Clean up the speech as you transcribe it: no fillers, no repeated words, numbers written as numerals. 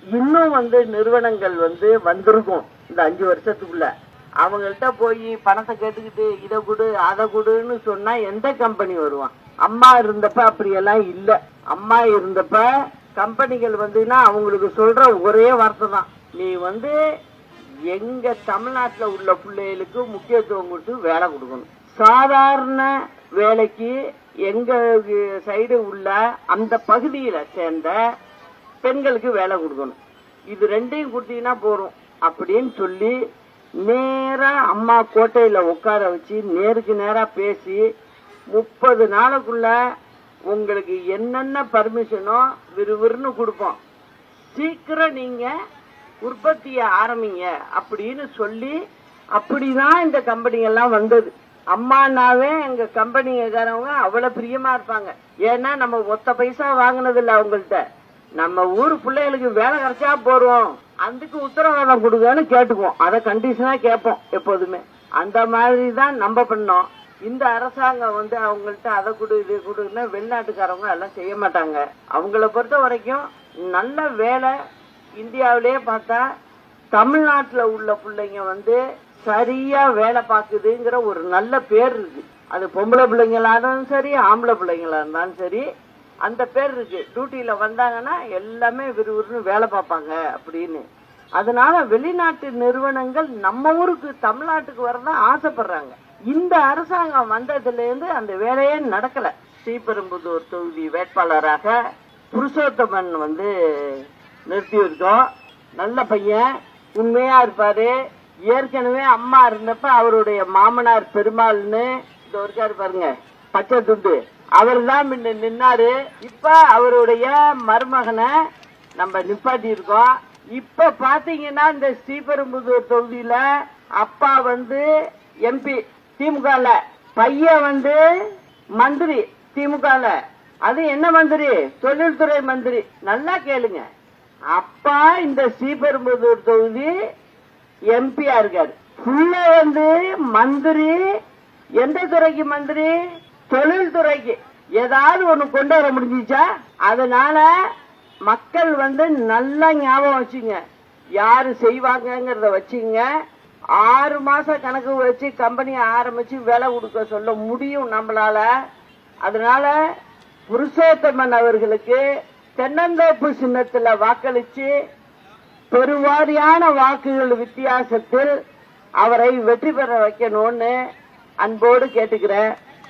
இன்னும் நிறுவனங்கள் வந்திருக்கும் இந்த 5 வருஷத்துக்குள்ள. அவங்கள்ட்ட போய் பணத்தை கேட்டுக்கிட்டு இதை கொடு அதை கொடுன்னு சொன்னா எந்த கம்பெனி வருவான்? அம்மா இருந்தப்ப அப்படியெல்லாம் இல்ல. அம்மா இருந்தப்ப கம்பெனிகள் அவங்களுக்கு சொல்ற ஒரே வார்த்தை தான், நீ எங்க தமிழ்நாட்டுல உள்ள பிள்ளைகளுக்கு முக்கியத்துவம் கொடுத்து வேலை கொடுக்கணும். சாதாரண வேலைக்கு எங்க சைடு உள்ள அந்த பகுதியில சேர்ந்த பெண்களுக்கு வேலை கொடுக்கணும். இது ரெண்டையும் கொடுத்தீங்கன்னா போறோம் அப்படின்னு சொல்லி நேரா அம்மா கோட்டையில உட்கார வச்சு நேருக்கு நேரா பேசி 30 நாளுக்குள்ள உங்களுக்கு என்னென்ன பர்மிஷனோ விறுவிறுன்னு கொடுப்போம், சீக்கிரம் நீங்க உற்பத்தியை ஆரம்பிங்க அப்படின்னு சொல்லி அப்படிதான் இந்த கம்பெனி எல்லாம் வந்தது. அம்மானாவே எங்க கம்பெனிக்காரவங்க அவ்வளவு பிரியமா இருப்பாங்க. ஏன்னா நம்ம ஒத்த பைசா வாங்கினது இல்ல அவங்கள்ட்ட, நம்ம ஊர் பிள்ளைகளுக்கு வேலை கிடைச்சா போறோம், அதுக்கு உத்தரவாதம் கொடுங்கன்னு கேட்டுக்குவோம். அதை கண்டிஷனா கேட்போம் எப்போதுமே. அந்த மாதிரி தான் நம்ம பண்ணோம். இந்த அரசாங்கம் அவங்கள்ட்ட அதை கொடு இது கொடுன்னா வெளிநாட்டுக்காரவங்க எல்லாம் செய்ய மாட்டாங்க. அவங்கள பொறுத்த வரைக்கும் நல்ல வேலை இந்தியாவிலேயே பார்த்தா தமிழ்நாட்டுல உள்ள பிள்ளைங்க சரியா வேலை பார்க்குதுங்கிற ஒரு நல்ல பேர் இருக்கு. அது பொம்பளை பிள்ளைங்களா இருந்தாலும் சரி, ஆம்பளை பிள்ளைங்களா இருந்தாலும் சரி, அந்த பேர் இருக்கு. டியூட்டியில வந்தாங்கன்னா எல்லாமே விறுவிறுன்னு வேலை பார்ப்பாங்க அப்படின்னு. அதனால வெளிநாட்டு நிறுவனங்கள் நம்ம ஊருக்கு தமிழ்நாட்டுக்கு வரதான் ஆசைப்படுறாங்க. இந்த அரசாங்கம் வந்ததுல இருந்து அந்த வேலையே நடக்கல. ஸ்ரீபெரும்புதூர் தொகுதி வேட்பாளராக புருஷோத்தமன் நிறுத்தி இருக்கோம். நல்ல பையன், உண்மையா இருப்பாரு. ஏற்கனவே அம்மா இருந்தப்ப அவருடைய மாமனார் பெருமாள்னு இந்த இருக்காரு பாருங்க, பச்சை துண்டு, அவர் தான் முன்ன நின்னாரு. இப்ப அவருடைய மருமகனை நம்ம நிப்பாட்டி இருக்கோம். இப்ப பாத்தீங்கன்னா இந்த ஸ்ரீபெரும்புதூர் தொகுதியில அப்பா எம்பி திமுகல, பையன் மந்திரி திமுகல. அது என்ன மந்திரி? தொழில்துறை மந்திரி. நல்லா கேளுங்க, அப்பா இந்த ஸ்ரீபெரும்புதூர் தொகுதி எம்பியா இருக்காரு. மந்திரி. எந்த துறைக்கு மந்திரி? தொழில்துறைக்கு. ஏதாவது ஒண்ணு கொண்டு வர முடிஞ்சிச்சா? அதனால மக்கள் நல்லா ஞாபகம் வச்சுங்க, யாரு செய்வாங்கறத வச்சுங்க. 6 மாசம் கணக்கு வச்சு கம்பெனி ஆரம்பிச்சு வேலை கொடுக்க சொல்ல முடியும் நம்மளால. அதனால புருஷோத்தமன் அவர்களுக்கு தென்னந்தோப்பு சின்னத்துல வாக்களிச்சு பெருவாரியான வாக்குகள் வித்தியாசத்தில் அவரை வெற்றி பெற வைக்கணும்னு அன்போடு கேட்டுக்கிறேன்.